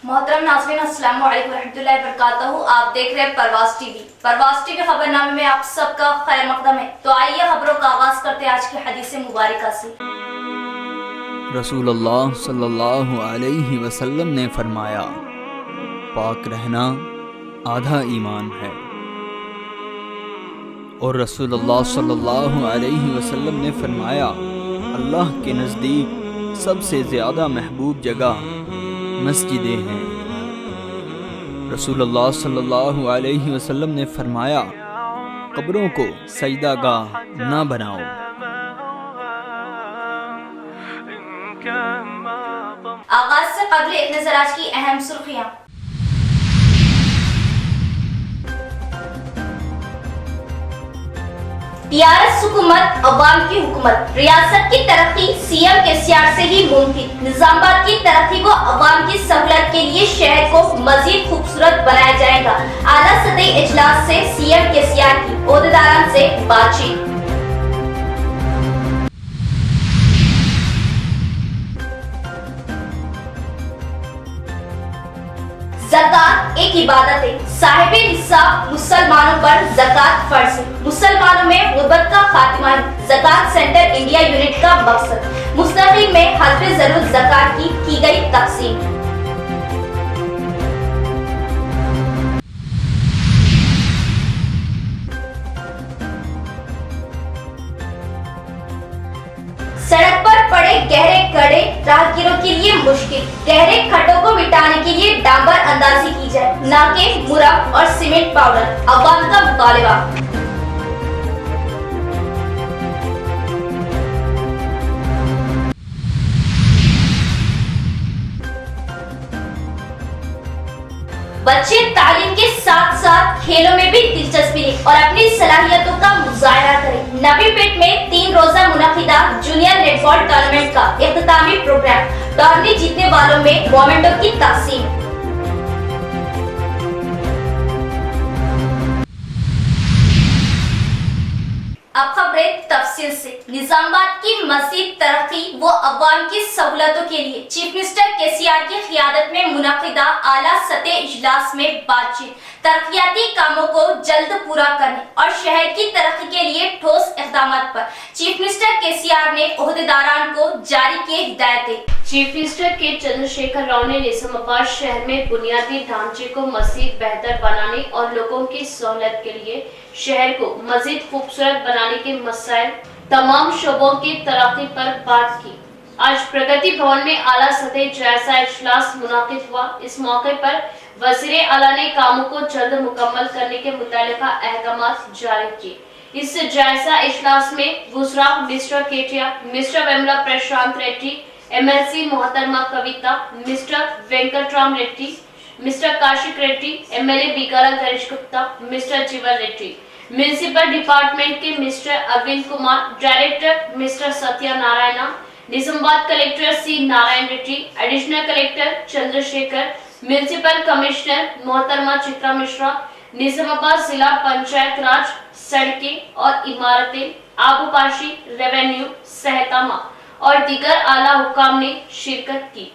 मोहतरम नाज़रीन, अस्सलाम वालेकुम रहमतुल्लाहि व बरकातहू। आप देख रहे हैं परवाज़ टीवी। परवाज़ टीवी खबरनामे में आप सबका खैर मकदम है। तो आइए खबरों का आगाज करते हैं आज की हदीस मुबारका से। रसूलुल्लाह सल्लल्लाहु अलैहि वसल्लम ने फरमाया, पाक रहना आधा ईमान है। और रसूलुल्लाह सल्लल्लाहु अलैहि वसल्लम ने फरमाया, अल्लाह के नज़दीक सबसे ज़्यादा महबूब जगह मस्जिदें हैं। रसूलुल्लाह सल्लल्लाहु अलैहि वसल्लम ने फरमाया, कब्रों को सजदागाह ना बनाओ। आगाज से कबल एक नजर आज की अहम सुर्खियां। टीआरएस हुकूमत अवाम की हुकूमत, रियासत की तरक्की सीएम केसीआर से ही मुमकिन। निजामाबाद की तरक्की को अवाम की सहूलत के लिए शहर को मजीद खूबसूरत बनाया जाएगा। आला सतही इजलास से सीएम केसीआर की ओहदेदारान से बातचीत। ज़कात एक इबादत है। साहिबे निसाब मुसलमानों पर ज़कात फर्ज है। मुसलमानों में गुर्बत का खात्मा है ज़कात सेंटर इंडिया यूनिट का मकसद। मुस्तकिल में हस्बे ज़रूरत ज़कात की गई तकसीम। सड़क पर पड़े गहरे खड्डे राहगीरों के लिए मुश्किल। गहरे खड्डों को मिटाने के लिए डांबर अंदाजी की जाए, न कि मुरम और सीमेंट पाउडर। अवाम का मुतालबा। बच्चे तालीम के साथ साथ खेलों में भी दिलचस्पी लें और अपनी सलाहियतों का मुजाहरा करें। नबीपेट में 3 रोजा मुनक़िदा जूनियर नेटबॉल टूर्नामेंट का इख्तितामी प्रोग्राम। टूर्नामेंट जीतने वालों में मोमेंटो की तकसीम। अब खबरें तफसील से। निजामाबाद की मज़ीद तरक्की व अवाम की सहूलतों के लिए चीफ मिनिस्टर केसीआर की क़ियादत में मुनक़िदा आला सतह इजलास में बातचीत। तरक्याती कामों को जल्द पूरा करने और शहर की तरक्की के लिए ठोस इक़दाम पर चीफ मिनिस्टर केसीआर ने ओहदेदारान को जारी किए हिदायतें। चीफ मिनिस्टर के चंद्रशेखर राव ने निजामाबाद शहर में बुनियादी ढांचे को मज़ीद बेहतर बनाने और लोगों की सहूलत के लिए शहर को मज़ीद खूबसूरत बनाने के मसाइल तमाम शोबों की तरक्की पर बात की। आज प्रगति भवन में आला सतह जायजा इजलास मुनाकिद हुआ। इस मौके पर वज़ीर आला ने कामों को जल्द मुकम्मल करने के मुतालिका अहकामात जारी किए। इस जायजा इजलास में वुज़रा मिस्टर केटिया, मिस्टर वेमला प्रशांत रेड्डी, एमएलसी मोहतरमा कविता, mister Venkatram Reddy, mister Kaushik Reddy, MLA Bigala Ganesh Gupta, mister Jeevan Reddy, municipal department के mister Arvind Kumar, director mister Satya Narayana, Nizamabad collector C Narayan Reddy, additional collector Chandrashekar, municipal commissioner मोहतरमा चित्रा मिश्रा, निजामाबाद जिला पंचायत राज, सड़कें और इमारतें, आबूपाशी, रेवेन्यू, सहतमा और दीगर आला हुकाम ने शिरकत की।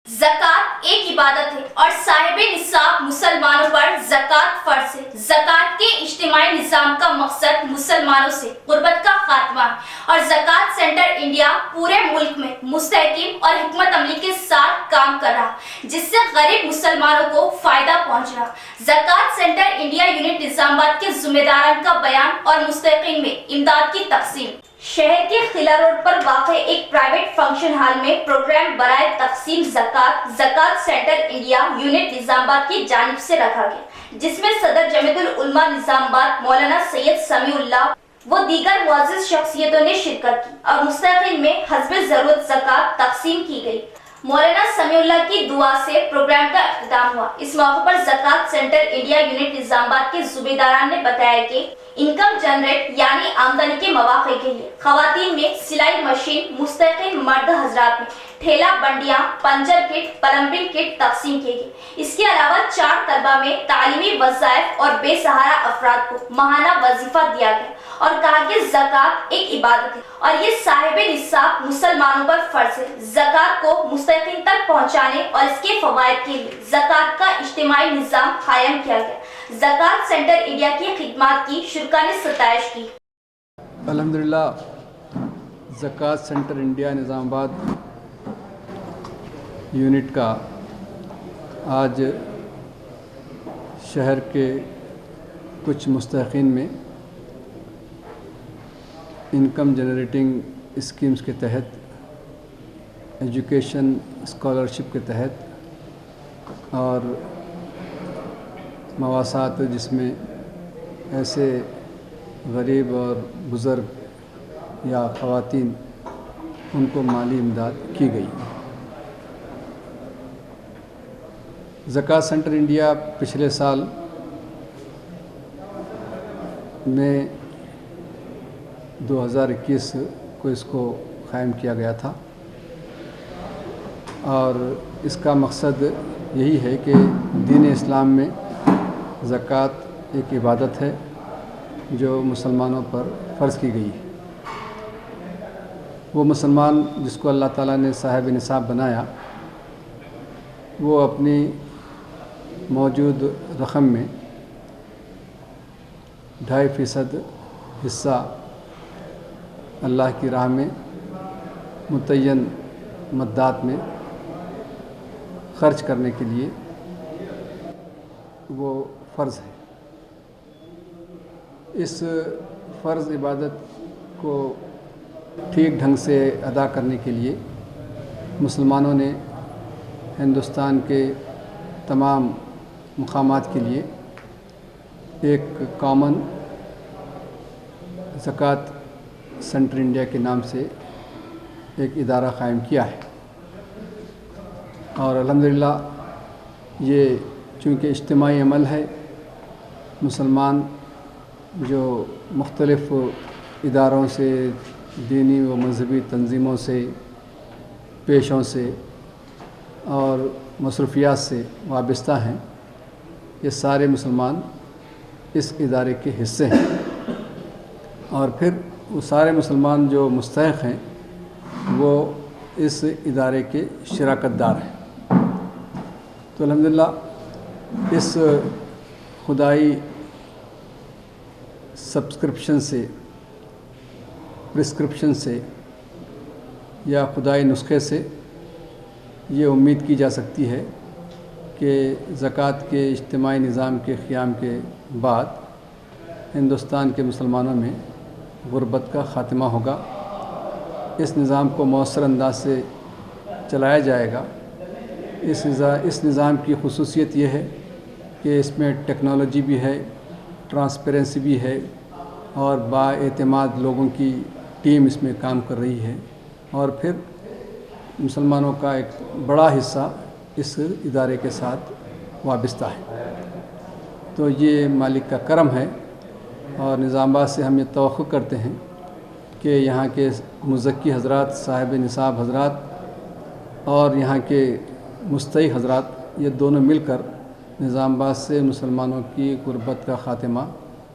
ज़कात एक इबादत है और साहिबे निसाब मुसलमानों पर ज़कात फर्ज है। ज़कात के इज्तिमाई निज़ाम का मकसद मुसलमानों से गुर्बत का खात्मा है और ज़कात सेंटर इंडिया पूरे मुल्क में मुस्तहकिम और हिकमत अमली के साथ काम कर रहा, जिससे गरीब मुसलमानों को फायदा पहुंच रहा। ज़कात सेंटर इंडिया यूनिट निजामाबाद के जिम्मेदारान का बयान और मुस्तहकिन में इमदाद की तकसीम। शहर के खिला रोड पर वाक़े एक प्राइवेट फंक्शन हॉल में प्रोग्राम बराए तकसीम ज़कात सेंटर इंडिया यूनिट निजामाबाद की जानिब से रखा गया, जिसमें सदर जमीयतुल उलमा निजामाबाद मौलाना सैयद समीउल्लाह व दीगर मुअज़्ज़िज़ शख्सियतों ने शिरकत की और मुस्तकिल में हस्बे ज़रूरत ज़कात तकसीम की गई। मौलाना समीउल्लाह की दुआ से प्रोग्राम का इख्तिताम हुआ। इस मौके पर ज़कात सेंटर इंडिया यूनिट निजामाबाद के ज़िम्मेदारान ने बताया कि इनकम जनरेट यानी आमदनी के मौके के लिए खवातीन में सिलाई मशीन मुस्तकिल मर्द हजरात में ठेला बंडियां पंजर किट प्लम्बिंग किट तकसीम की गई। इसके अलावा 4 तलबा में तालीमी वज़ाइफ और बेसहारा अफराद को माहाना वजीफा दिया गया और कहा कि ज़कात एक इबादत है और ये साहिब निसाब मुसलमानों पर फर्ज है। ज़कात को मुस्तकिन तक पहुँचाने और इसके फवायद के लिए ज़कात का इज्तिमाई निज़ाम कायम किया गया। ज़कात सेंटर इंडिया की खिदमत की शुरा ने सताइश की। अल्हम्दुलिल्लाह ज़कात सेंटर इंडिया निज़ामाबाद यूनिट का आज शहर के कुछ मुस्तहिक़ीन में इनकम जनरेटिंग स्कीम्स के तहत एजुकेशन स्कॉलरशिप के तहत और मवासात जिसमें ऐसे गरीब और बुज़ुर्ग या ख़वातीन उनको माली इमदाद की गई। ज़कात सेंटर इंडिया पिछले साल में 2021 को इसको कायम किया गया था और इसका मकसद यही है कि दीन इस्लाम में ज़कात एक इबादत है जो मुसलमानों पर फ़र्ज़ की गई है। वो मुसलमान जिसको अल्लाह ताला ने साहिब निसाब बनाया वो अपनी मौजूद रकम में 2.5% हिस्सा अल्लाह की राह में मुतय्यन मद्दात में ख़र्च करने के लिए वो फ़र्ज़ है। इस फ़र्ज़ इबादत को ठीक ढंग से अदा करने के लिए मुसलमानों ने हिंदुस्तान के तमाम मकामात के लिए एक कॉमन ज़कात सेंटर इंडिया के नाम से एक इदारा कायम किया है और अल्हम्दुलिल्लाह ये चूँकि इज्तिमाई अमल है, मुसलमान जो मुख्तलिफ़ इदारों से दीनी व मजहबी तंजीमों से पेशों से और मसरूफियात से वाबस्ता हैं, ये सारे मुसलमान इस इदारे के हिस्से हैं और फिर वो सारे मुसलमान जो मुस्तहिक़ हैं वो इस इदारे के शराकतदार हैं। तो अल्हम्दुलिल्लाह इस खुदाई सब्सक्रिप्शन से, प्रिस्क्रिप्शन से या खुदाई नुस्खे से ये उम्मीद की जा सकती है कि ज़कात के इज्तिमाई निज़ाम के क़याम के बाद हिंदुस्तान के मुसलमानों में गुरबत का ख़ात्मा होगा। इस निज़ाम को मौसर अंदाज से चलाया जाएगा। इस निज़ाम की ख़ुसूसियत ये है कि इसमें टेक्नोलॉजी भी है, ट्रांसपेरेंसी भी है और बाएतमाद लोगों की टीम इसमें काम कर रही है और फिर मुसलमानों का एक बड़ा हिस्सा इस इदारे के साथ वाबस्ता है। तो ये मालिक का करम है और निज़ामाबाद से हम ये तवक्को करते हैं कि यहाँ के मुज़क्की हज़रात, साहिब निसाब हज़रात और यहाँ के मुस्तहिक़ हज़रात ये दोनों मिलकर निज़ामाबाद से मुसलमानों की गुरबत का ख़ात्मा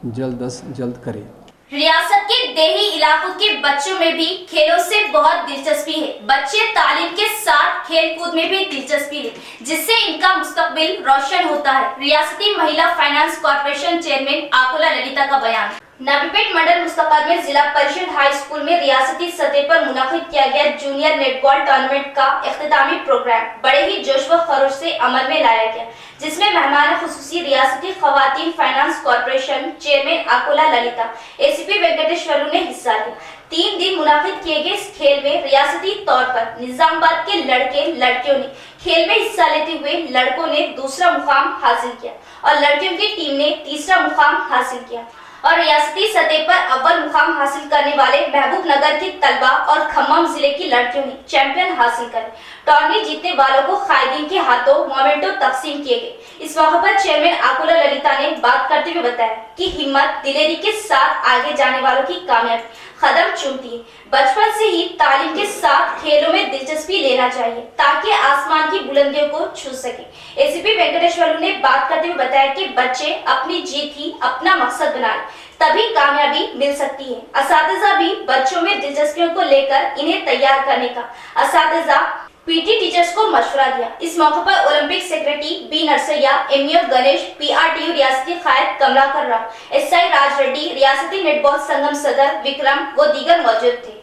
जल्द अज जल्द करें। रियासत के देही इलाकों के बच्चों में भी खेलों से बहुत दिलचस्पी है। बच्चे तालीम के साथ खेल कूद में भी दिलचस्पी है, जिससे इनका मुस्तकबिल रोशन होता है। रियासती महिला फाइनेंस कॉर्पोरेशन चेयरमैन आकुला ललिता का बयान। नबीपेट मंडल मुस्तफाबाद में जिला परिषद हाई स्कूल में रियासती सतह पर मुनाकिद किया गया जूनियर नेटबॉल टूर्नामेंट का इख्तितामी प्रोग्राम बड़े ही जोश व खरोश से अमल में लाया गया, जिसमें मेहमान खुसूसी रियासती खवातीन finance corporation chairman आकुला Lalita, ACP वेंकटेश्वरू ने हिस्सा लिया। 3 दिन मुनाकिद किए गए इस खेल में रियासती तौर पर निजामाबाद के लड़के लड़कियों ने खेल में हिस्सा लेते हुए लड़कों ने दूसरा मुकाम हासिल किया और लड़कियों की टीम ने तीसरा मुकाम हासिल किया। और रियासती सतह पर अव्वल मुकाम हासिल करने वाले महबूब नगर की तलबा और खम्मम जिले की लड़कियों ने चैंपियन हासिल करे। टूर्नामेंट जीतने वालों को कायदीन के हाथों मोमेंटो तकसीम किए गए। इस मौके पर चेयरमैन आकुला ललिता ने बात करते हुए बताया कि हिम्मत दिलेरी के साथ आगे जाने वालों की कामयाबी कदम चूमती है। बचपन से ही तालीम के साथ खेलों में दिलचस्पी लेना चाहिए ताकि आसमान की बुलंदियों को छू सके। एसीपी वेंकटेश्वरलू ने बात करते हुए बताया कि बच्चे अपनी जीत ही अपना मकसद बनाए तभी कामयाबी मिल सकती है। असातिज़ा भी बच्चों में दिलचस्पियों को लेकर इन्हें तैयार करने का असातिज़ा पीटी टीचर्स को मशवरा दिया। इस मौके पर Olympic secretary B Narsaiah, MEO Ganesh, PRTU रियासती कायद कमलाकर राव, एसआई राज रेड्डी, रियासती नेटबॉल संगम सदर विक्रम व दीगर मौजूद थे।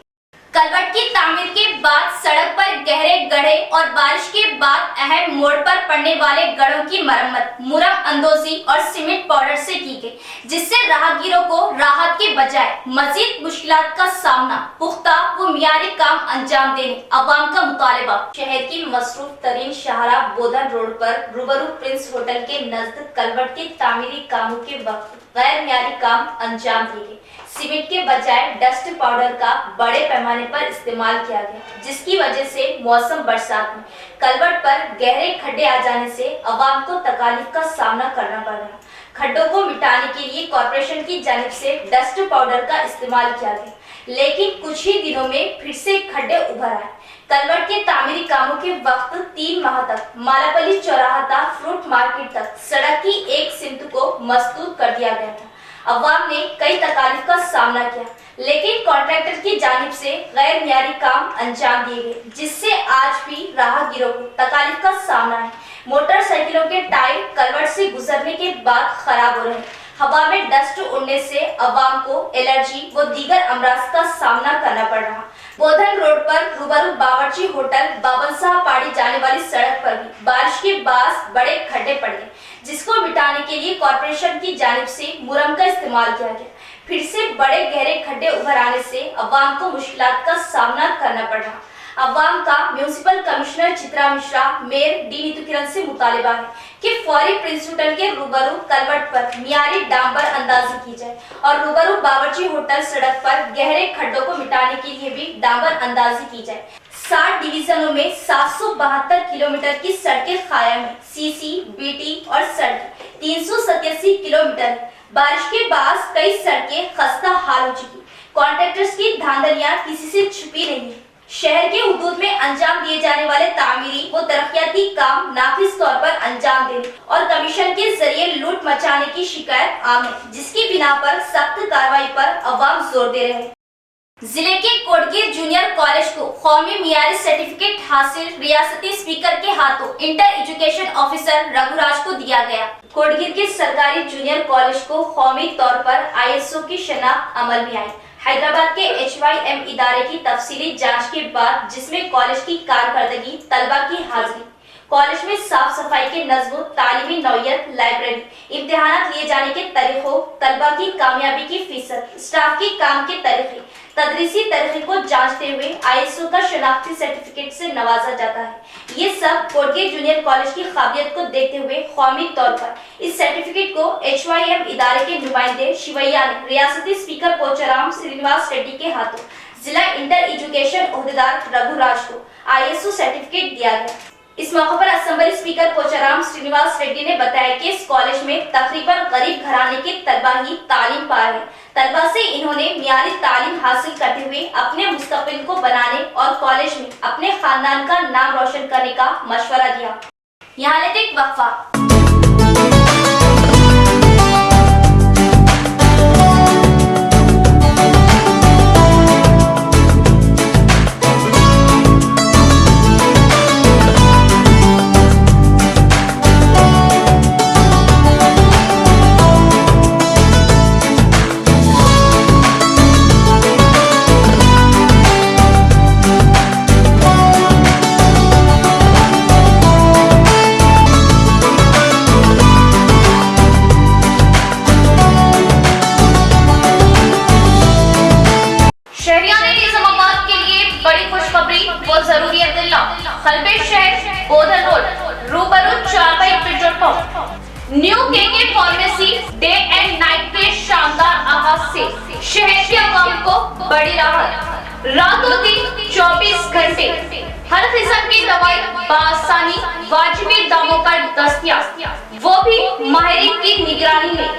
कलवट की तामीर के बाद सड़क पर गहरे गड्ढे और बारिश के बाद अहम मोड़ पर पड़ने वाले गड्ढों की मरम्मत मुरम अंदोजी और सीमेंट पाउडर से की गई, जिससे राहगीरों को राहत के बजाय मजीद मुश्किलात का सामना पुख्ता व मियारी काम अंजाम देने अवाम का मुतालबा। शहर की मसरूफ तरीन शाहराह बोधन रोड पर रूबरू प्रिंस होटल के नजदीक कलवट के तामीरी कामों के वक्त गैर मियारी काम अंजाम दिए गए। सीमेंट के बजाय डस्ट पाउडर का बड़े पैमाने पर इस्तेमाल किया गया, जिसकी वजह से मौसम बरसात में कलवट पर गहरे खड्डे आ जाने से अवाम को तकालीफ का सामना करना पड़ रहा। खड्डों को मिटाने के लिए कॉर्पोरेशन की जानिब से डस्ट पाउडर का इस्तेमाल किया गया, लेकिन कुछ ही दिनों में फिर से खड्डे उभर आए। कलवट के तामीरी कामों के वक्त 3 माह तक मालापल्ली चौराहा तक फ्रूट मार्केट तक सड़क की एक सिमत को मस्तूर कर दिया गया था। अवाम ने कई तकालीफ का सामना किया, लेकिन कॉन्ट्रैक्टर की जानिब से गैर मियारी काम अंजाम दिए गए, जिससे आज भी राहगीरों को तकालीफ का सामना है। मोटरसाइकिलों के टायर कलवट से गुजरने के बाद खराब हो रहे हैं। हवा में डस्ट उड़ने से अवाम को एलर्जी व दीगर अमराज का सामना करना पड़ रहा। बोधन रोड पर रूबरू बावर्ची होटल बाबन साहब पाड़ी जाने वाली सड़क पर भी बारिश के बाद बड़े खड्डे पड़ गए, जिसको मिटाने के लिए कॉर्पोरेशन की जानिब से मुरम का इस्तेमाल किया गया। फिर से बड़े गहरे खड्डे उभर आने से अवाम को मुश्किलात का सामना करना पड़ रहा। अवाम का municipal commissioner Chitra Mishra, mayor D Neetu Kiran से मुतालिबा है कि फौरी प्रिंस होटल के रूबरू कलवट पर मियारी डांबर अंदाजी की जाए और रूबरू बावर्ची होटल सड़क पर गहरे खड्डों को मिटाने के लिए भी डांबर अंदाजी की जाए। 60 डिवीजनों में 772 किलोमीटर की सड़कें कायम है। सीसी, बीटी और सड़कें 387 किलोमीटर। बारिश के बाद कई सड़कें खस्ता हाल हो चुकी। कॉन्ट्रैक्टर्स की धांधलियां किसी से छुपी नहीं। शहर के हुदूद में अंजाम दिए जाने वाले तामीरी व तरक्याती काम नाफिज तौर पर अंजाम देने और कमीशन के जरिए लूट मचाने की शिकायत आम है, जिसकी बिना पर सख्त कार्रवाई पर अवाम जोर दे रहे हैं। जिले के कोटगीर जूनियर कॉलेज को कौमी मियारी सर्टिफिकेट हासिल रियासती स्पीकर के हाथों इंटर एजुकेशन ऑफिसर रघुराज को दिया गया। कोटगीर के सरकारी जूनियर कॉलेज को कौमी तौर पर ISO की शनाख्त अमल में आई। हैदराबाद के HYM इदारे की तफसीली जांच के बाद, जिसमें कॉलेज की कारकर्दगी, तलबा की हाजिरी, कॉलेज में साफ सफाई के नज़्म, तालीमी नौयत, लाइब्रेरी, इम्तिहानात लिए जाने के तरीकों, तलबा की कामयाबी की फीसद, स्टाफ के काम के तरीके, तदरीसी तरीके को जांचते हुए ISO का शनाख्ती सर्टिफिकेट से नवाजा जाता है। ये सब कोटगीर जूनियर कॉलेज की काबिलियत को देखते हुए कौमी तौर पर इस सर्टिफिकेट को HYM इदारे के नुमाइंदे शिवैया ने रियासती स्पीकर पोचाराम श्रीनिवास रेड्डी के हाथों जिला इंटर एजुकेशन ओहदेदार रघुराज को ISO सर्टिफिकेट दिया गया। इस मौके पर असेंबली स्पीकर पोचाराम श्रीनिवास रेड्डी ने बताया कि इस कॉलेज में तकरीबन गरीब घराने के तलबा ही तालीम पा रहे हैं। तलबा से इन्होंने मियारी तालीम हासिल करते हुए अपने मुस्तकबिल को बनाने और कॉलेज में अपने खानदान का नाम रोशन करने का मशवरा दिया। यहाँ लेते एक वक्फा। New KK pharmacy day and night के शानदार आगाज से शहर के अवाम को बड़ी राहत। रातों दिन 24 घंटे हर किस्म की दवाई बआसानी वाजिबी दामों पर दस्तयाब, वो भी माहिरीन की निगरानी में।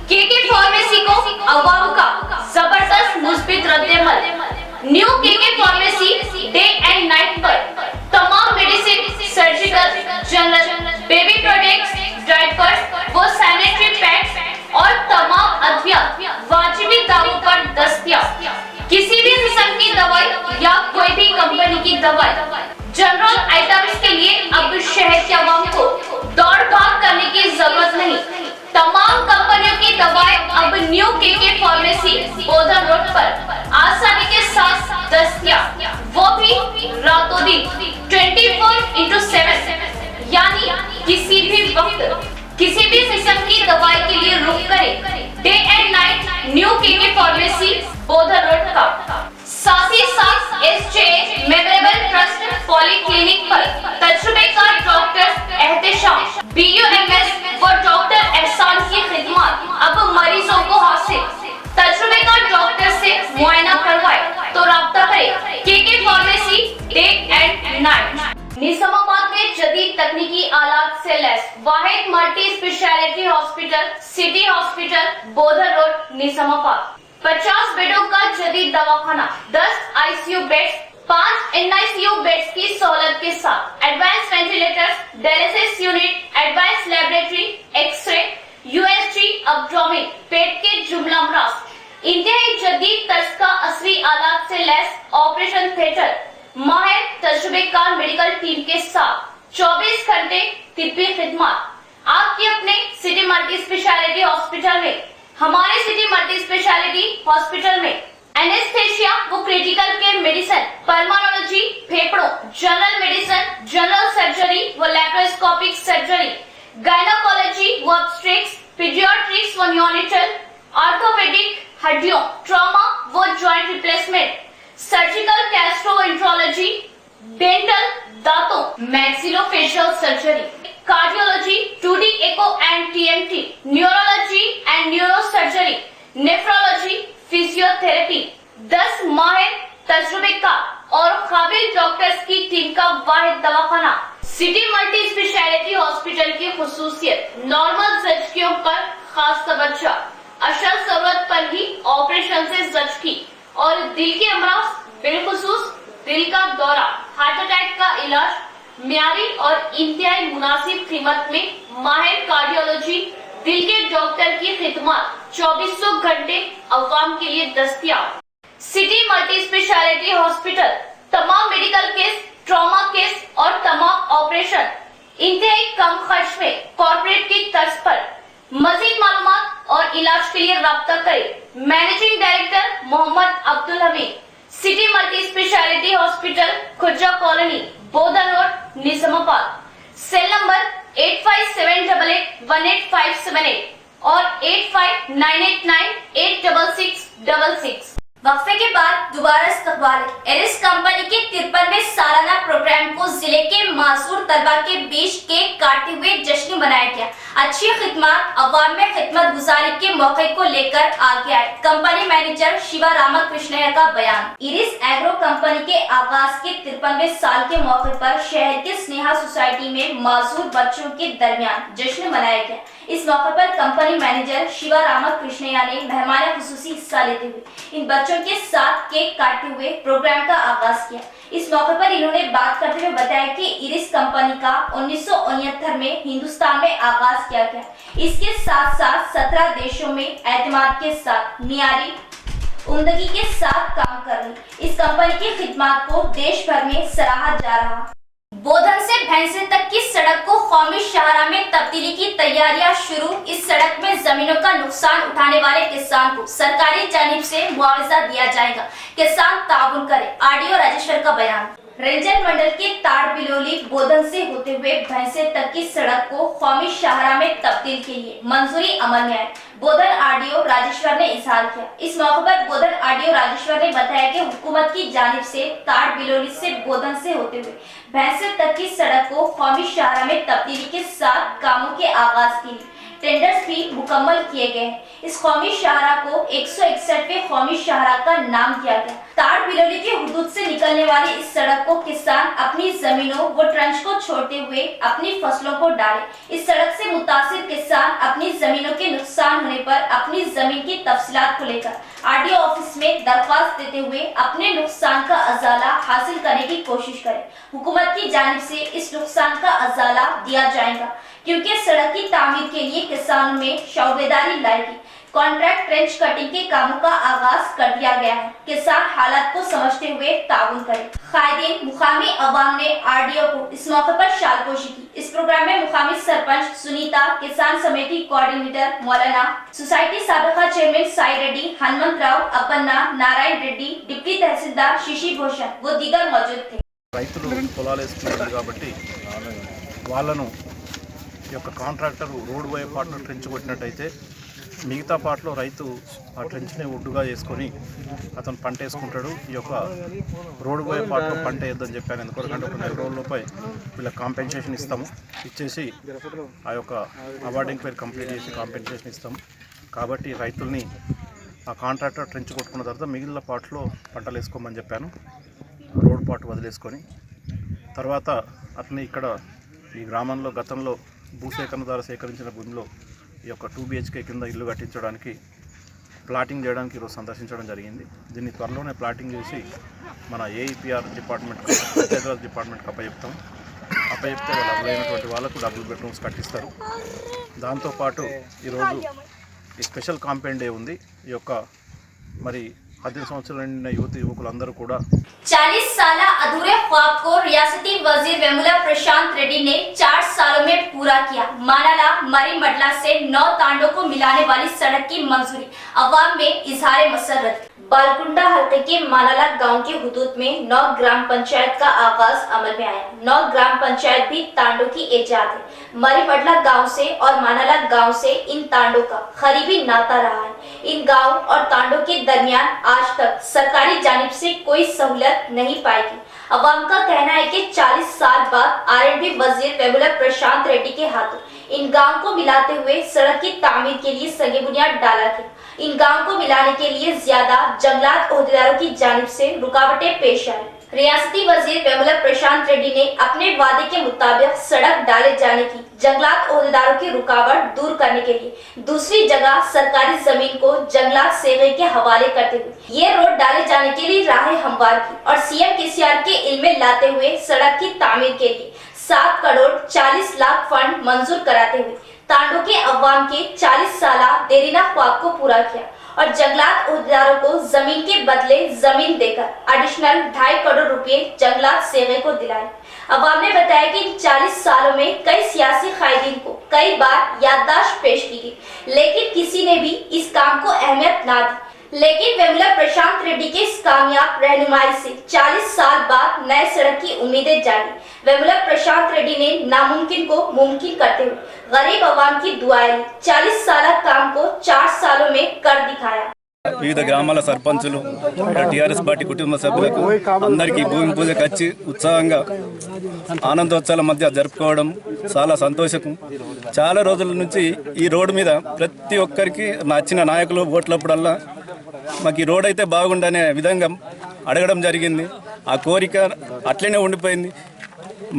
केके फार्मेसी को अवाम का जबरदस्त मुस्बित रद्देमल। New KK pharmacy day and night पर तमाम medicine, surgical, general, baby products, diapers, वो सैनिटरी पैड्स और तमाम अद्वियात वाजिबी दामों पर दस्तयाब। किसी भी किस्म की दवाई या कोई भी कंपनी की दवाई, जनरल आइटम्स के लिए अब शहर के अवाम को दौड़ भाग करने की जरूरत नहीं। तमाम कंपनियों की दवाएं अब new KK pharmacy Bodhan road पर आसानी के साथ दस्तयाब, वो भी रातों दिन 24/7, यानी किसी भी वक्त किसी भी किस्म की दवाई के लिए रुक करें day and night new KK pharmacy Bodhan road का। साथ ही साथ SJ मेमोरेबल ट्रस्ट पॉलीक्लिनिक पर तजुर्बेकार डॉक्टर एहतेशाम BUMS व डॉक्टर एहसान की खिदमत अब मरीजों को हासिल। तजुर्बेकार डॉक्टर से मुआयना करवाए तो राब्ता करें KK pharmacy day and night. Nizamabad में जदीद तकनीकी आलात से लैस वाहिद multi speciality hospital, city hospital, Bodhan road, Nizamabad. 50 बेडों का जदीद दवाखाना, 10 ICU बेड्स, 5 NICU बेड्स की सहूलत के साथ advance ventilators, dialysis unit, advance laboratory, x ray, USG, abdomen, पेट के जुमला अमराज, इंतहाई जदीद तर्ज का असली आलात से लैस ऑपरेशन थिएटर, माहिर तजुर्बेकार मेडिकल टीम के साथ 24 घंटे तिब्बी खिदमत। आपकी अपने सिटी मल्टी स्पेशलिटी हॉस्पिटल में, हमारे सिटी मल्टी स्पेशलिटी हॉस्पिटल में एनेस्थेसिया वो क्रिटिकल केयर मेडिसिन, पल्मोनोलॉजी, फेफड़ों, जनरल मेडिसिन, जनरल सर्जरी व लैप्रोस्कोपिक सर्जरी, गायनोकोलॉजी व ऑब्स्ट्रिक्स, पीडियाट्रिक्स व न्योनेटल, ऑर्थोपेडिक, हड्डियों, ट्रॉमा व joint replacement, surgical gastroenterology, dental, दांतों, maxillofacial surgery, cardiology, 2D echo and TMT, neurology and neurosurgery, nephrology, physiotherapy, 10 माहिर तजुर्बेकार और काबिल डॉक्टर्स की टीम का वाहिद दवाखाना। सिटी मल्टी स्पेशलिटी हॉस्पिटल की खुसूसियत, नॉर्मल जचकियों पर खास तवज्जो, अशल जरूरत पर ही ऑपरेशन से जचकी और दिल के अमराज, बिलखुसूस दिल का दौरा, हार्ट अटैक का इलाज म्यारी और इंतहाई मुनासिब कीमत में माहिर कार्डियोलॉजी, दिल के डॉक्टर की खिदमत 2400 घंटे अवाम के लिए दस्तयाब। सिटी मल्टी स्पेशलिटी हॉस्पिटल तमाम मेडिकल केस, ट्रॉमा केस और तमाम ऑपरेशन इंतहाई कम खर्च में कॉर्पोरेट की तर्ज पर। मजीद मालूमात और इलाज के लिए राब्ता करें managing director Mohammed Abdul Hameed, city multi speciality hospital, Khurja colony, Bodhan road, Nizamabad. Cell number 8578818578 और 8598986666। वक्फे के बाद दोबारा इस्तकबाल। एरिस कंपनी के 53वें सालाना प्रोग्राम को जिले के मासूर तलबा के बीच केक काटते हुए जश्न मनाया गया। अच्छी खिदमत अवाम में खिदमत गुजारी के मौके को लेकर आगे आए कंपनी मैनेजर शिवा रामकृष्णन का बयान। इरिस एग्रो कंपनी के आगाज के 53वें साल के मौके पर शहर के स्नेहा सोसाइटी में मासूर बच्चों के दरमियान जश्न मनाया गया। इस मौके पर कंपनी मैनेजर शिवा रामकृष्णन ने मेहमान खुसूसी हिस्सा लेते हुए इन बच्चों के साथ केक काटते हुए प्रोग्राम का आगाज किया। इस मौके पर इन्होंने बात करते हुए बताया कि इरिस कंपनी का 1969 में हिंदुस्तान में आगाज किया गया। इसके साथ साथ 17 देशों में एतमाद के साथ मियारी उम्दगी के साथ काम कर रही इस कंपनी की खिदमत को देश भर में सराहा जा रहा। बोधन से भैंसे तक की सड़क को कौमी शाहराह में तब्दीली की तैयारियां शुरू। इस सड़क में जमीनों का नुकसान उठाने वाले किसान को सरकारी जानिब से मुआवजा दिया जाएगा। किसान ताउन करे। आरडीओ राजेश्वर का बयान। रेंजर मंडल के ताड़ बिलोली बोधन से होते हुए भैंसे तक की सड़क को कौमी शाहराह में तब्दील के लिए मंजूरी अमल में आई। बोधन आरडीओ राजेश्वर ने इजहार किया। इस मौके पर बोधन आरडीओ राजेश्वर ने बताया कि हुकूमत की जानिब से ताड़ बिलोली से बोधन से होते हुए भैंसे तक की सड़क को कौमी शाहराह में तब्दीली के साथ कामों के आगाज के लिए टेंडर्स भी मुकम्मल किए गए हैं। इस कौमी शाहरा को 161वें कौमी शाहरा का नाम दिया गया। ताड़ बिलोली के हुदूद से निकलने वाली इस सड़क को किसान अपनी जमीनों व ट्रंच को छोड़ते हुए अपनी फसलों को डाले। इस सड़क से मुतासिर किसान अपनी जमीनों के नुकसान होने पर अपनी जमीन की तफसीलात को लेकर आरडीओ ऑफिस में दरख्वास्त देते हुए अपने नुकसान का अजाला हासिल करने की कोशिश करें। हुकूमत की जानिब से इस नुकसान का अजाला दिया जाएगा, क्योंकि सड़क की तामीर के लिए किसानों में शौबेदारी लाएगी। कॉन्ट्रैक्ट ट्रेंच कटिंग के कामों का आगाज कर दिया गया है। किसान हालात को समझते हुए ताउन करें। कायदीन मुकामी अवाम ने आरडीओ को इस मौके पर शालपोशी की। इस प्रोग्राम में मुकामी सरपंच सुनीता, किसान समिति कोऑर्डिनेटर मौलाना, सोसाइटी साबिका चेयरमैन साई रेड्डी, हनुमंत राव, अप्पन्ना, नारायण रेड्डी, डिप्टी तहसीलदार शिशी भूषण व दीगर मौजूद थे। రైతులు పొలాలు వేసుకున్నారు కాబట్టి వాళ్ళను ఈ యొక్క కాంట్రాక్టర్ రోడ్ పోయే పాటలో ట్రెంచ్ కొట్టినట్టయితే మిగతా పాటలో రైతు ఆ ట్రెంచ్ని ఒడ్డుగా చేసుకొని అతను పంట వేసుకుంటాడు. ఈ యొక్క రోడ్ పోయే పాటలో పంట వేద్దని చెప్పాను. ఎందుకంటే ఒక 4 రోజులపై వీళ్ళకి కాంపెన్సేషన్ ఇస్తాము. ఇచ్చేసి ఆ యొక్క అవార్డింగ్ పేరు కంప్లీట్ చేసి కాంపెన్సేషన్ ఇస్తాము. కాబట్టి రైతుల్ని ఆ కాంట్రాక్టర్ ట్రెంచ్ కొట్టుకున్న తర్వాత మిగిలిన పాటలో పంటలు వేసుకోమని చెప్పాను. రోడ్ పాటు వదిలేసుకొని తర్వాత అట్లనే ఇక్కడ ఈ గ్రామంలో గతంలో భూసేకరణ ద్వారా సేకరించిన భూమిలో ఈ యొక్క 2 BHK కింద ఇల్లు కట్టించడానికి ప్లాటింగ్ చేయడానికి ఈరోజు సందర్శించడం జరిగింది. దీన్ని త్వరలోనే ప్లాటింగ్ చేసి మన ఏఈపీఆర్ డిపార్ట్మెంట్ పంచాయతీరాజ్ డిపార్ట్మెంట్కి అప్పచెప్తాం. అప్పచెప్తే వాళ్ళు అర్హులైనటువంటి వాళ్ళకు డబుల్ బెడ్రూమ్స్ కట్టిస్తారు. దాంతోపాటు ఈరోజు ఈ స్పెషల్ కాంపెయిన్ డే ఉంది. ఈ యొక్క మరి 18 సంవత్సరాల నిండిన యువకులందరూ కూడా 40 साल अधूरे ख्वाब को रियासती वजीर वेमुला प्रशांत रेड्डी ने 4 सालों में पूरा किया। मानाला मरी मडला से 9 तांडों को मिलाने वाली सड़क की मंजूरी, अवाम में इजहार मसरत। बालकुंडा हल्के के मानाला गांव के हुदूद में 9 ग्राम पंचायत का आगाज अमल में आया। 9 ग्राम पंचायत भी तांडों की इजाद है। मरी मडला गांव से और मानाला गांव से इन तांडों का करीबी नाता रहा है। इन गांव और तांडों के दरमियान आज तक सरकारी जानिब से कोई सहूलत नहीं पाएगी। अवाम का कहना है कि 40 साल बाद R&B वजीर वेमुला प्रशांत रेड्डी के हाथों इन गांव को मिलाते हुए सड़क की तामीर के लिए सगे बुनियाद डाला गया। इन गांव को मिलाने के लिए ज्यादा जंगलात ओहदेदारों की जानिब से रुकावटें पेश आई। रियासती वजीर वेमुला प्रशांत रेड्डी ने अपने वादे के मुताबिक सड़क डाले जाने की जंगलात ओहदेदारों की रुकावट दूर करने के लिए दूसरी जगह सरकारी जमीन को जंगलात सेवे के हवाले करते हुए ये रोड डाले जाने के लिए राह हमवार की और सीएम केसीआर के इल्म में लाते हुए सड़क की तामीर के लिए 7 करोड़ 40 लाख फंड मंजूर कराते हुए तांडों के अवाम के 40 साल देरीना ख्वाब को पूरा किया और जंगलात ओहदेदारों को जमीन के बदले जमीन देकर एडिशनल 2.5 करोड़ रुपए जंगलात सेवे को दिलाए। अवाम ने बताया कि इन 40 सालों में कई सियासी कायदीन को कई बार याददाश्त पेश की गई, लेकिन किसी ने भी इस काम को अहमियत ना दी। लेकिन वेमुला प्रशांत रेड्डी के इस कामयाब रहनुमाई से 40 साल बाद नए सड़क की उम्मीदें जागी। वेमुला प्रशांत रेड्डी ने नामुमकिन को मुमकिन करते हुए गरीब अवाम की दुआएं ली। 40 साल काम को 4 सालों में कर दिखाया। వివిధ గ్రామాల సర్పంచులు టీఆర్ఎస్ పార్టీ కుటుంబ సభ్యులకు అందరికీ భూమి పూజకు వచ్చి ఉత్సాహంగా ఆనందోత్సవాల మధ్య జరుపుకోవడం చాలా సంతోషకం. చాలా రోజుల నుంచి ఈ రోడ్డు మీద ప్రతి ఒక్కరికి నచ్చిన నాయకులు ఓట్లప్పుడల్లా మాకు ఈ రోడ్ అయితే బాగుండనే విధంగా అడగడం జరిగింది. ఆ కోరిక అట్లనే ఉండిపోయింది.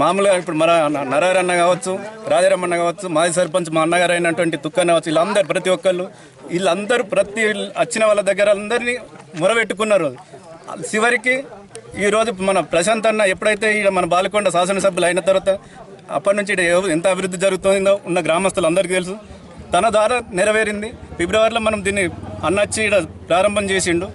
మామూలుగా ఇప్పుడు మన నరారన్న కావచ్చు, రాజారమ్మన్న కావచ్చు, మాజీ సర్పంచ్ మా అన్నగారు అయినటువంటి తుక్కన్న కావచ్చు, వీళ్ళందరూ ప్రతి ఒక్కళ్ళు వీళ్ళందరూ ప్రతి వచ్చిన వాళ్ళ దగ్గర అందరినీ మొరబెట్టుకున్నారు. చివరికి ఈరోజు మన ప్రశాంత్ అన్న ఎప్పుడైతే మన బాలకొండ శాసనసభ్యులు అయిన తర్వాత అప్పటి నుంచి ఎంత అభివృద్ధి జరుగుతుందో ఉన్న గ్రామస్తులందరికీ తెలుసు. తన ద్వారా నెరవేరింది. ఫిబ్రవరిలో మనం దీన్ని అన్నచ్చి ప్రారంభం చేసిండు.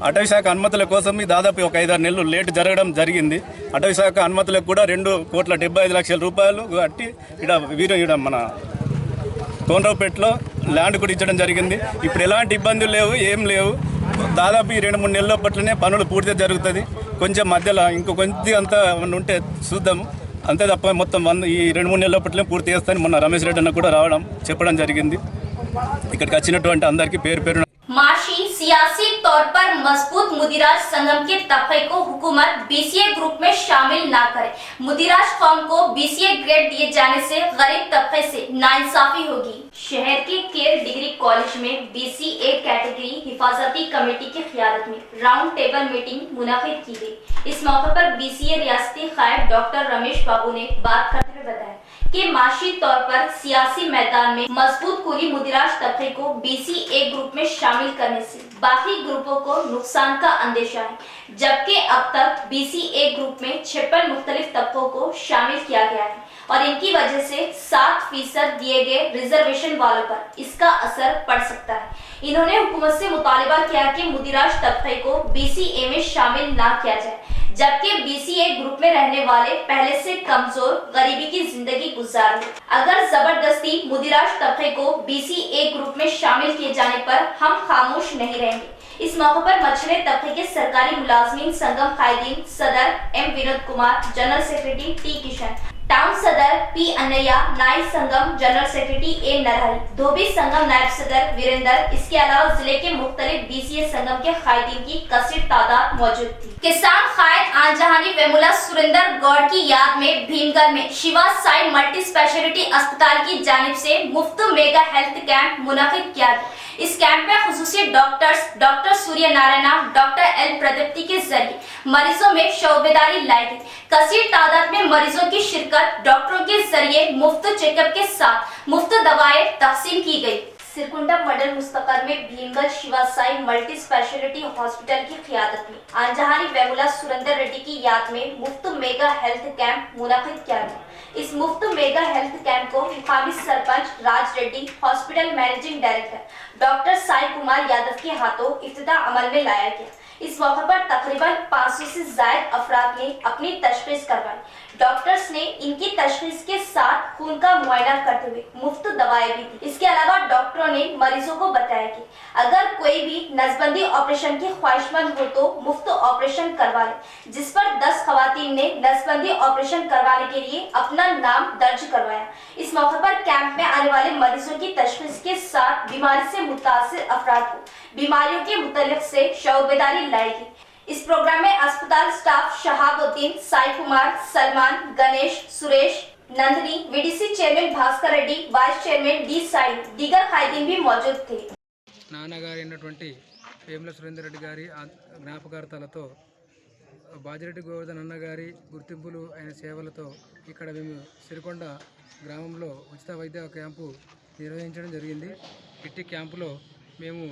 అటవీ శాఖ అనుమతుల కోసం దాదాపు ఒక 5-6 నెలలు లేట్ జరగడం జరిగింది. అటవీ శాఖ అనుమతులకు కూడా 2,75,00,000 రూపాయలు కట్టి ఇక్కడ మన కోనరావుపేటలో ల్యాండ్ కూడా ఇచ్చడం జరిగింది. ఇప్పుడు ఎలాంటి ఇబ్బందులు లేవు, ఏం లేవు. దాదాపు ఈ 2-3 నెలల పట్లనే పనులు పూర్తిగా జరుగుతుంది. కొంచెం మధ్యలో ఇంకో కొంచెం అంతా ఉంటే చూద్దాము, అంతే తప్ప మొత్తం ఈ 2-3 నెలల పట్లనే పూర్తి చేస్తాను. మొన్న రమేష్ రెడ్డి అన్న కూడా రావడం చెప్పడం జరిగింది. ఇక్కడికి వచ్చినటువంటి అందరికీ పేరు పేరు माशी सियासी तौर पर मजबूत मुदिराज संगम के तबके को हुकूमत बीसीए ग्रुप में शामिल ना करे। मुदिराज कौम को बीसीए ग्रेड दिए जाने से गरीब तबके से नाइंसाफी होगी। शहर के केयर डिग्री कॉलेज में बीसीए कैटेगरी हिफाजती कमेटी की क़ियादत में राउंड टेबल मीटिंग मुनाकिद की गई। इस मौके पर बीसीए रियासती कायद डॉक्टर रमेश बाबू ने बात करते हुए बताया कि माशी तौर पर सियासी मैदान में मजबूत कुली मुदिराज तबके को बीसीए ग्रुप में शामिल करने से बाकी ग्रुपों को नुकसान का अंदेशा है, जबकि अब तक बीसीए ग्रुप में 56 मुख्तलिफ तबकों को शामिल किया गया है और इनकी वजह से 7% दिए गए रिजर्वेशन वालों पर इसका असर पड़ सकता है। इन्होंने हुकूमत से मुतालिबा किया कि मुदिराज तबके को बीसीए में शामिल ना किया जाए, जबकि बीसीए ग्रुप में रहने वाले पहले से कमजोर गरीबी की जिंदगी गुजार रहे। अगर जबरदस्ती मुदिराज तबके को बीसीए ग्रुप में शामिल किए जाने पर हम खामोश नहीं रहेंगे। इस मौके पर मछली तबके के सरकारी मुलाजमीन संगम कायदीन सदर M Vinod Kumar, general secretary T Kishan, town सदर पी अनैया, नायब संगम जनरल सेक्रेटरी ए नरहरी, धोबी संगम नायब सदर वीरेंद्र, इसके अलावा जिले के मुख्तलिफ बीसीए संगम के कायदीन की कसीर तादाद मौजूद थी। किसान कायद आनजहानी वेमुला सुरेंद्र गौड़ की याद में भीमगढ़ में शिवा साई मल्टी स्पेशलिटी अस्पताल की जानिब से मुफ्त मेगा हेल्थ कैंप मुनाकिद किया गया। इस कैंप में खुसूसी डॉक्टर्स डॉक्टर सूर्य नारायणा, डॉक्टर एल प्रदीप्ति के जरिए मरीजों में शोबेदारी लाई गई। कसीर तादाद में मरीजों की शिरकत, डॉक्टरों के जरिए मुफ्त चेकअप के साथ मुफ्त दवाएं तकसीम की गई। सिरकुंडा मंडल मुस्तकर में Bhimgarh Shiva Sai multi speciality hospital की क़ियादत में आनजहानी वेमुला सुरेंद्र रेड्डी की याद में मुफ्त मेगा हेल्थ कैंप मुनाकिद किया गया। इस मुफ्त मेगा हेल्थ कैंप को मुकामी sarpanch Raj Reddy, hospital managing director doctor Sai Kumar Yadav के हाथों इफ्तिताह अमल में लाया गया। इस मौके पर तकरीबन 500 से ज्यादा अफराद ने अपनी तशखीस करवाई। डॉक्टर्स ने इनकी तशखीस के साथ खून का मुआयना करते हुए मुफ्त दवाएं भी दी। इसके अलावा डॉक्टरों ने मरीजों को बताया कि अगर कोई भी नसबंदी ऑपरेशन की ख्वाहिशमंद हो तो मुफ्त ऑपरेशन करवा ले, जिस पर 10 खवातीन ने नसबंदी ऑपरेशन करवाने के लिए अपना नाम दर्ज करवाया। इस मौके पर कैंप में आने वाले मरीजों की तशखीस के साथ बीमारी से मुतासिर अफराद को बीमारियों के मुतालिक से शौबेदारी लाएगी। इस प्रोग्राम में अस्पताल staff Shahabuddin, Sai Kumar, Salman, Ganesh, Suresh, Nandini, VDC chairman Bhaskar Reddy, vice chairman D Sai, दीगर कायदीन भी मौजूद थे। నాన్నగారు అయినటువంటి వేముల సురేందర్ రెడ్డి గారి జ్ఞాపకార్థాలతో బాజిరెడ్డి గోవర్ధన్ అన్న గారి గుర్తింపులు అయిన సేవలతో ఇక్కడ మేము సిరికొండ గ్రామంలో ఉచిత వైద్య క్యాంపు నిర్వహించడం జరిగింది. ఇట్టి క్యాంపులో మేము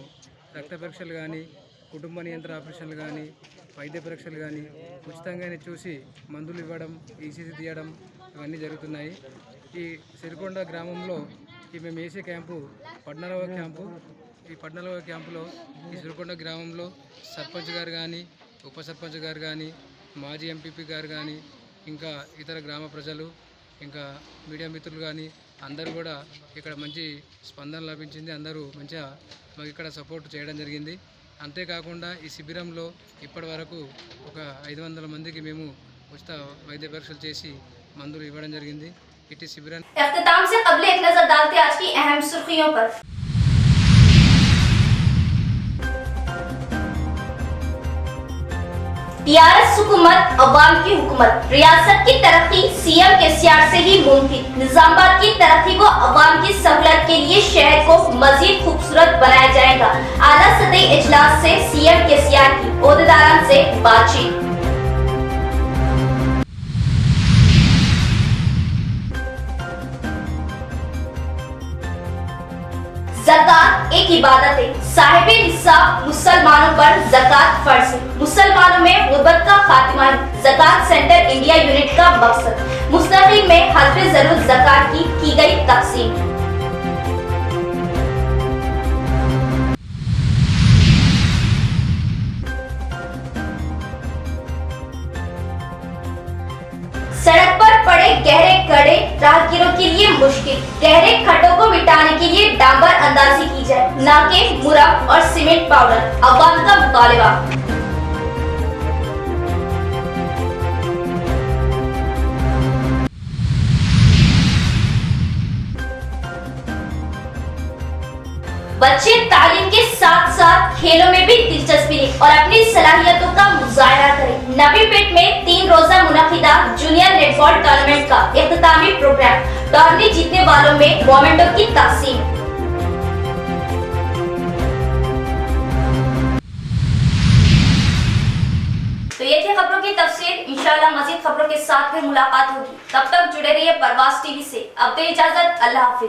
రక్త పరీక్షలు కానీ, కుటుంబ నియంత్రణ ఆపరేషన్లు కానీ, వైద్య పరీక్షలు కానీ ఉచితంగానే చూసి మందులు ఇవ్వడం, ఈసీసీ తీయడం ఇవన్నీ జరుగుతున్నాయి. ఈ సిరికొండ గ్రామంలో మేము వేసే క్యాంపు 14వ క్యాంపు. ఈ 14వ క్యాంపులో ఈ సిరికొండ గ్రామంలో సర్పంచ్ గారు కానీ, ఉప సర్పంచ్ గారు కానీ, మాజీ ఎంపీపీ గారు కానీ, ఇంకా ఇతర గ్రామ ప్రజలు, ఇంకా మీడియా మిత్రులు కానీ అందరూ కూడా ఇక్కడ మంచి స్పందన లభించింది. అందరూ మంచిగా మాకు ఇక్కడ సపోర్ట్ చేయడం జరిగింది. అంతేకాకుండా ఈ శిబిరంలో ఇప్పటి వరకు ఒక 500 మందికి మేము ఉచిత వైద్య పరీక్షలు చేసి మందులు ఇవ్వడం జరిగింది. ఇట్టి శిబిరాన్ని इख्तिताम से कबल एक नजर डालते आज की अहम सुर्खियों पर। टीआरएस हुकूमत अवाम की हुकूमत, रियासत की तरक्की सीएम केसीआर से ही मुमकिन। निजामाबाद की तरक्की को अवाम की सहूलत के लिए शहर को मजीद खूबसूरत बनाया जाएगा। आला सतही इजलास से सीएम केसीआर की ओहदेदारान से बातचीत। ज़कात एक इबादत है, साहिबे निसाब मुसलमानों पर ज़कात फर्ज है। मुसलमानों में गुर्बत का खात्मा है ज़कात सेंटर इंडिया यूनिट का मकसद। मुस्तकिल में हस्बे ज़रूरत ज़कात की गई तकसीम। सड़क पर पड़े गहरे खड्डे राहगीरों के लिए मुश्किल। गहरे खड्डों को मिटाने के लिए डांबर अंदाजी की जाए, न कि मुरम और सीमेंट पाउडर। अवाम का मुतालिबा। बच्चे तालीम के साथ साथ खेलों में भी दिलचस्पी लें और अपनी सलाहियतों का मुजाहरा करें। नबीपेट में 3 रोजा मुनक़िदा जूनियर नेटबॉल टूर्नामेंट का इख्तितामी प्रोग्राम, टूर्नामेंट जीतने वालों में मोमेंटो की तकसीम। तो ये थी खबरों की तफसीर। इंशाअल्लाह मजीद खबरों के साथ फिर मुलाकात होगी। तब तक जुड़े रहिए परवाज़ टीवी से। अब तो इजाजत, अल्लाह हाफिज।